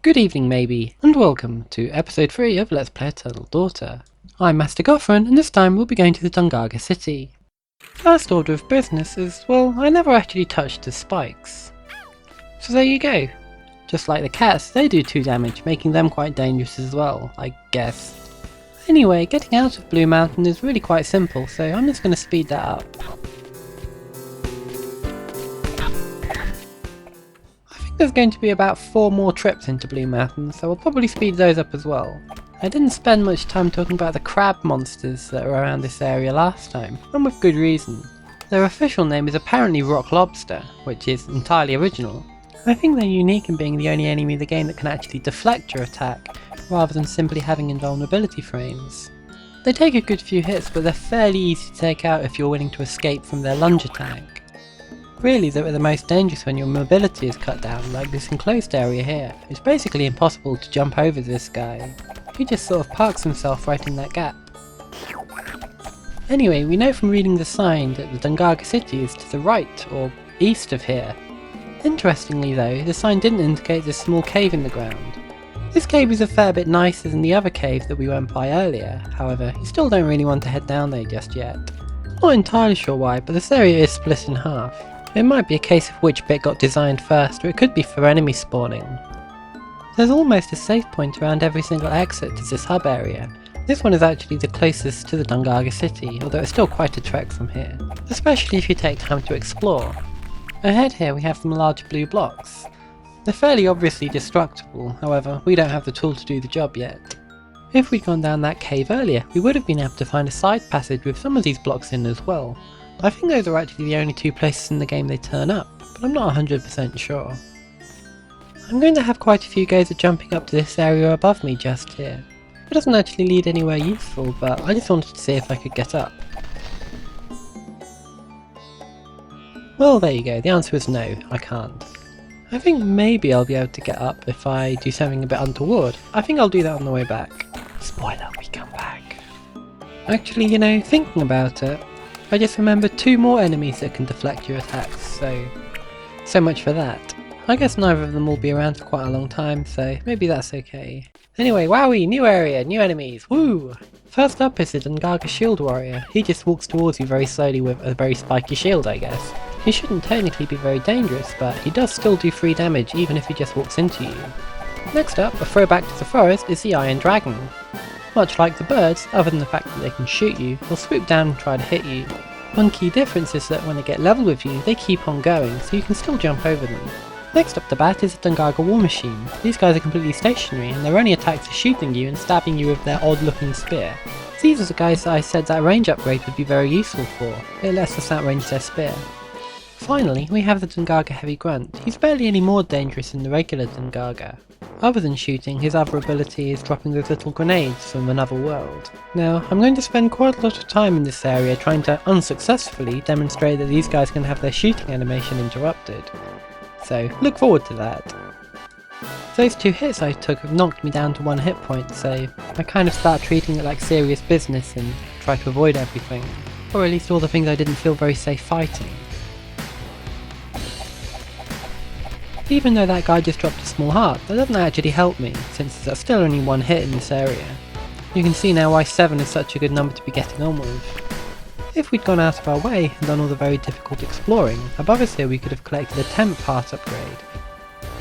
Good evening maybe, and welcome to episode 3 of Let's Play Eternal Daughter. I'm Master Goffrin, and this time we'll be going to the Dungaga City. First order of business is, well, I never actually touched the spikes. So there you go. Just like the cats, they do 2 damage, making them quite dangerous as well, I guess. Anyway, getting out of Blue Mountain is really quite simple, so I'm just going to speed that up. There's going to be about 4 more trips into Blue Mountain, so I'll probably speed those up as well. I didn't spend much time talking about the crab monsters that are around this area last time, and with good reason. Their official name is apparently rock lobster, which is entirely original. I think they're unique in being the only enemy in the game that can actually deflect your attack, rather than simply having invulnerability frames. They take a good few hits, but they're fairly easy to take out if you're willing to escape from their lunge attack. Really, they're the most dangerous when your mobility is cut down, like this enclosed area here. It's basically impossible to jump over this guy. He just sort of parks himself right in that gap. Anyway, we know from reading the sign that the Dungaga City is to the right, or east of here. Interestingly though, the sign didn't indicate this small cave in the ground. This cave is a fair bit nicer than the other cave that we went by earlier, however, you still don't really want to head down there just yet. Not entirely sure why, but this area is split in half. It might be a case of which bit got designed first, or it could be for enemy spawning. There's almost a safe point around every single exit to this hub area. This one is actually the closest to the Dungaga City, although it's still quite a trek from here, especially if you take time to explore. Ahead here we have some large blue blocks. They're fairly obviously destructible, however we don't have the tool to do the job yet. If we'd gone down that cave earlier, we would have been able to find a side passage with some of these blocks in as well. I think those are actually the only 2 places in the game they turn up, but I'm not 100% sure. I'm going to have quite a few goes at jumping up to this area above me just here. It doesn't actually lead anywhere useful, but I just wanted to see if I could get up. Well, there you go, the answer is no, I can't. I think maybe I'll be able to get up if I do something a bit untoward. I think I'll do that on the way back. Spoiler, we come back. Actually, you know, thinking about it, I just remembered 2 more enemies that can deflect your attacks, so much for that. I guess neither of them will be around for quite a long time, so maybe that's okay. Anyway, wowie, new area, new enemies, woo! First up is the Dungaga Shield Warrior. He just walks towards you very slowly with a very spiky shield, I guess. He shouldn't technically be very dangerous, but he does still do 3 damage even if he just walks into you. Next up, a throwback to the forest, is the Iron Dragon. Much like the birds, other than the fact that they can shoot you, they'll swoop down and try to hit you. One key difference is that when they get level with you, they keep on going, so you can still jump over them. Next up the bat is the Dungaga War Machine. These guys are completely stationary, and their only attacks are shooting you and stabbing you with their odd looking spear. These are the guys that I said that range upgrade would be very useful for. It lets us outrange their spear. Finally, we have the Dungaga Heavy Grunt. He's barely any more dangerous than the regular Dungaga. Other than shooting, his other ability is dropping those little grenades from another world. Now, I'm going to spend quite a lot of time in this area trying to unsuccessfully demonstrate that these guys can have their shooting animation interrupted. So, look forward to that. Those 2 hits I took have knocked me down to 1 hit point, so I kind of start treating it like serious business and try to avoid everything. Or at least all the things I didn't feel very safe fighting. Even though that guy just dropped a small heart, that doesn't actually help me, since there's still only 1 hit in this area. You can see now why 7 is such a good number to be getting on with. If we'd gone out of our way and done all the very difficult exploring, above us here we could have collected a 10th heart upgrade.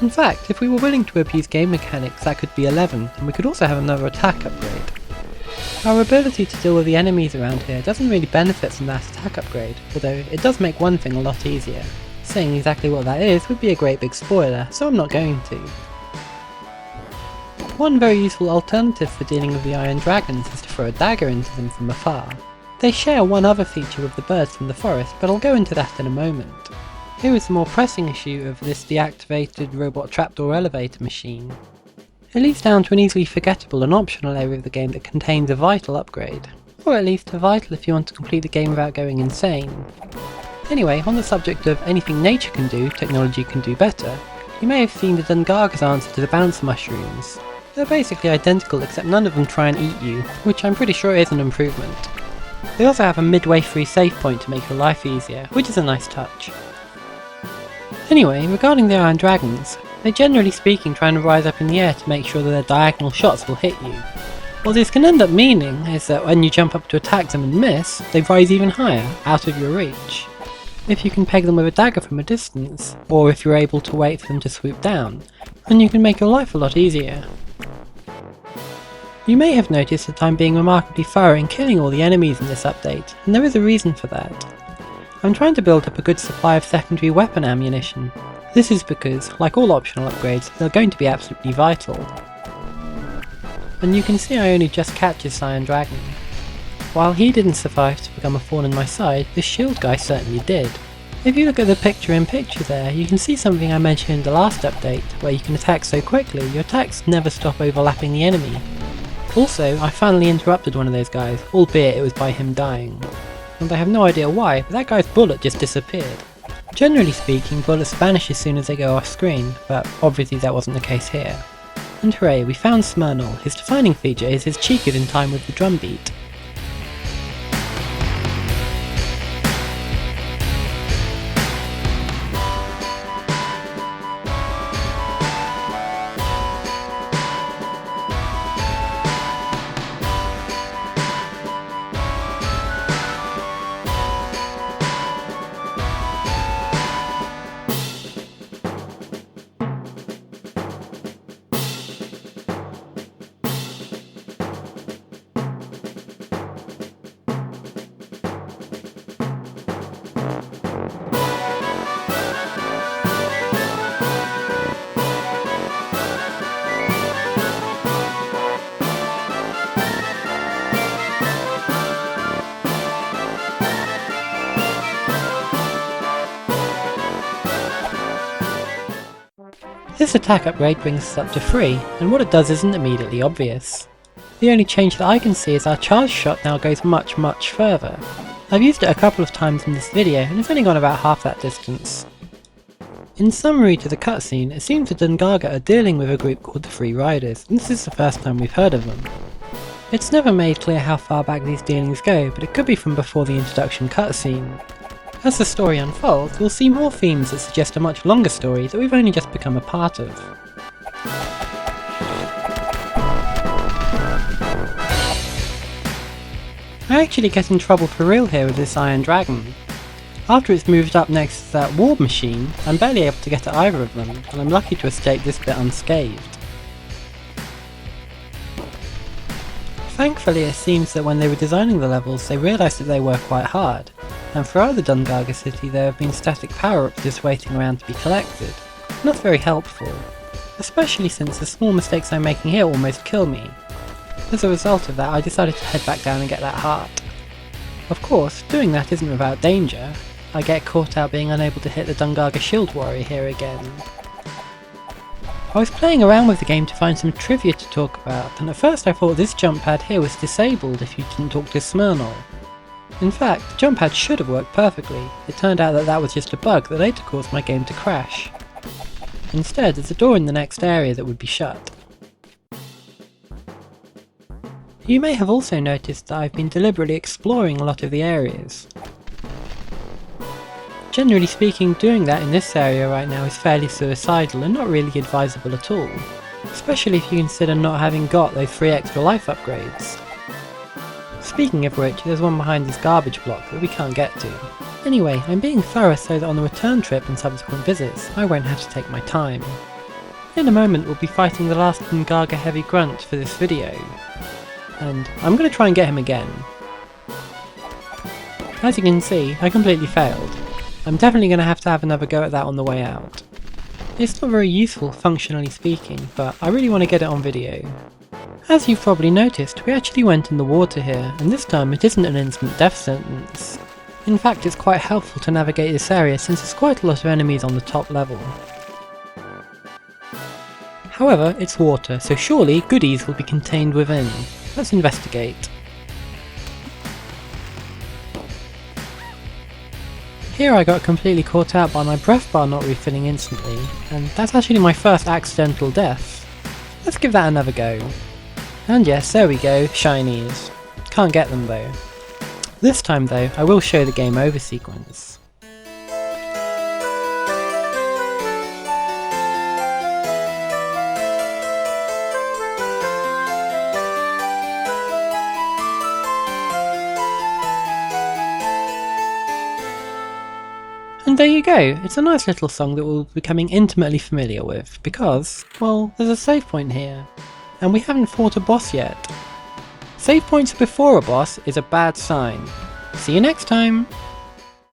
In fact, if we were willing to abuse game mechanics, that could be 11, and we could also have another attack upgrade. Our ability to deal with the enemies around here doesn't really benefit from that attack upgrade, although it does make one thing a lot easier. Saying exactly what that is would be a great big spoiler, so I'm not going to. One very useful alternative for dealing with the Iron Dragons is to throw a dagger into them from afar. They share one other feature with the birds from the forest, but I'll go into that in a moment. Here is the more pressing issue of this deactivated robot trapdoor elevator machine. It leads down to an easily forgettable and optional area of the game that contains a vital upgrade. Or at least a vital if you want to complete the game without going insane. Anyway, on the subject of anything nature can do, technology can do better, you may have seen the Dungaga's answer to the bounce mushrooms. They're basically identical except none of them try and eat you, which I'm pretty sure is an improvement. They also have a midway free save point to make your life easier, which is a nice touch. Anyway, regarding the Iron Dragons, They generally speaking try and rise up in the air to make sure that their diagonal shots will hit you. What this can end up meaning is that when you jump up to attack them and miss, they rise even higher, out of your reach. If you can peg them with a dagger from a distance, or if you're able to wait for them to swoop down, then you can make your life a lot easier. You may have noticed that I'm being remarkably thorough in killing all the enemies in this update, and there is a reason for that. I'm trying to build up a good supply of secondary weapon ammunition. This is because, like all optional upgrades, they're going to be absolutely vital. And you can see I only just catch this Iron Dragon. While he didn't survive to become a thorn in my side, this shield guy certainly did. If you look at the picture-in-picture there, you can see something I mentioned in the last update, where you can attack so quickly, your attacks never stop overlapping the enemy. Also, I finally interrupted one of those guys, albeit it was by him dying. And I have no idea why, but that guy's bullet just disappeared. Generally speaking, bullets vanish as soon as they go off screen, but obviously that wasn't the case here. And hooray, we found Smirnol. His defining feature is his cheek is in time with the drum beat. This attack upgrade brings us up to 3, and what it does isn't immediately obvious. The only change that I can see is our charge shot now goes much further. I've used it a couple of times in this video and it's only gone about half that distance. In summary to the cutscene, it seems that Dungaga are dealing with a group called the Free Riders, and this is the first time we've heard of them. It's never made clear how far back these dealings go, but it could be from before the introduction cutscene. As the story unfolds, we'll see more themes that suggest a much longer story that we've only just become a part of. I actually get in trouble for real here with this Iron Dragon. After it's moved up next to that war machine, I'm barely able to get at either of them, and I'm lucky to escape this bit unscathed. Thankfully it seems that when they were designing the levels they realised that they were quite hard, and throughout the Dungaga City there have been static power-ups just waiting around to be collected. Not very helpful, especially since the small mistakes I'm making here almost kill me. As a result of that I decided to head back down and get that heart. Of course, doing that isn't without danger. I get caught out being unable to hit the Dungaga Shield Warrior here again. I was playing around with the game to find some trivia to talk about, and at first I thought this jump pad here was disabled if you didn't talk to Smirnol. In fact, the jump pad should have worked perfectly. It turned out that that was just a bug that later caused my game to crash. Instead, there's a door in the next area that would be shut. You may have also noticed that I've been deliberately exploring a lot of the areas. Generally speaking, doing that in this area right now is fairly suicidal and not really advisable at all, especially if you consider not having got those 3 extra life upgrades. Speaking of which, there's one behind this garbage block that we can't get to. Anyway, I'm being thorough so that on the return trip and subsequent visits, I won't have to take my time. In a moment we'll be fighting the last Dungaga heavy grunt for this video, and I'm going to try and get him again. As you can see, I completely failed. I'm definitely going to have another go at that on the way out. It's not very useful functionally speaking, but I really want to get it on video. As you've probably noticed, we actually went in the water here, and this time it isn't an instant death sentence. In fact, it's quite helpful to navigate this area since there's quite a lot of enemies on the top level. However, it's water, so surely goodies will be contained within. Let's investigate. Here I got completely caught out by my breath bar not refilling instantly, and that's actually my first accidental death. Let's give that another go. And yes, there we go, shinies. Can't get them though. This time though, I will show the game over sequence. And there you go, it's a nice little song that we'll be becoming intimately familiar with, because, well, there's a save point here. And we haven't fought a boss yet. Save points before a boss is a bad sign. See you next time!